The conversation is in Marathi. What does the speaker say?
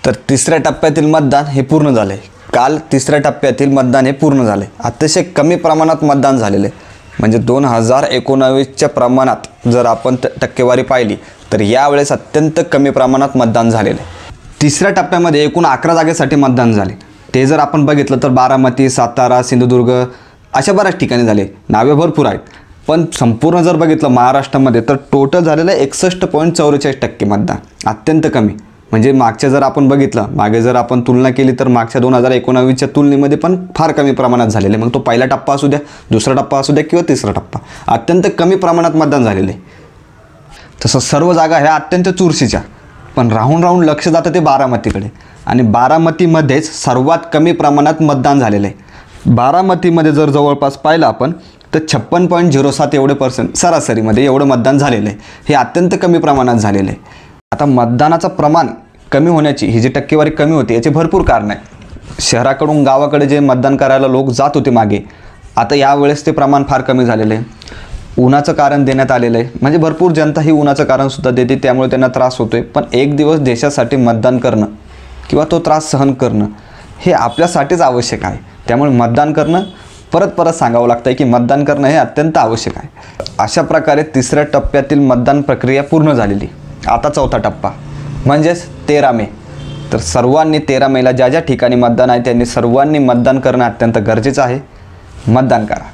तर तिसऱ्या टप्प्यातील मतदान हे पूर्ण झाले। काल तिसऱ्या टप्प्यातील मतदान हे पूर्ण झाले। अतिशय कमी प्रमाणात मतदान झालेले, म्हणजे 2019च्या प्रमाणात जर आपण टक्केवारी पाहिली तर यावेळेस अत्यंत कमी प्रमाणात मतदान झालेले। तिसऱ्या टप्प्यामध्ये एकूण 11 जागेसाठी मतदान झाले। ते जर आपण बघितलं तर बारामती, सातारा, सिंधुदुर्ग अशा बऱ्याच ठिकाणी झाले। नावे भरपूर आहेत, पण संपूर्ण जर बघितलं महाराष्ट्रामध्ये तर टोटल झालेलं 61.44% मतदान, अत्यंत कमी। म्हणजे मागच्या जर आपण बघितलं, मागे जर आपण तुलना केली तर मागच्या 2019च्या तुलनेमध्ये पण फार कमी प्रमाणात झालेले। मग तो पहिला टप्पा असू द्या, दुसरा टप्पा असू द्या किंवा तिसरा टप्पा, अत्यंत कमी प्रमाणात मतदान झालेले। तसं सर्व जागा ह्या अत्यंत चुरशीच्या, पण राहून लक्ष जातं ते बारामतीकडे, आणि बारामतीमध्येच सर्वात कमी प्रमाणात मतदान झालेलं आहे। बारामतीमध्ये जर जवळपास पाहिलं आपण तर 56.07 एवढे % सरासरीमध्ये एवढं मतदान झालेलं आहे। हे अत्यंत कमी प्रमाणात झालेलं आहे। आता मतदानाचं प्रमाण कमी होण्याची, ही जी टक्केवारी कमी होते याचे भरपूर कारण आहे। शहराकडून गावाकडे जे मतदान करायला लोक जात होते मागे, आता यावेळेस ते प्रमाण फार कमी झालेलं आहे। उन्हाचं कारण देण्यात आलेलं आहे, म्हणजे भरपूर जनता ही उन्हाचं कारणसुद्धा देते, त्यामुळे त्यांना त्रास होतो आहे। पण एक दिवस देशासाठी मतदान करणं किंवा तो त्रास सहन करणं हे आपल्यासाठीच आवश्यक आहे। त्यामुळे मतदान करणं, परत सांगावं लागतं आहे की मतदान करणं हे अत्यंत आवश्यक आहे। अशा प्रकारे तिसऱ्या टप्प्यातील मतदान प्रक्रिया पूर्ण झालेली। आता चौथा टप्पा म्हणजेच 13 मे। तर सर्वांनी 13 मेला ज्या ठिकाणी मतदान आहे त्यांनी सर्वांनी मतदान करणं अत्यंत गरजेचं आहे। मतदान करा।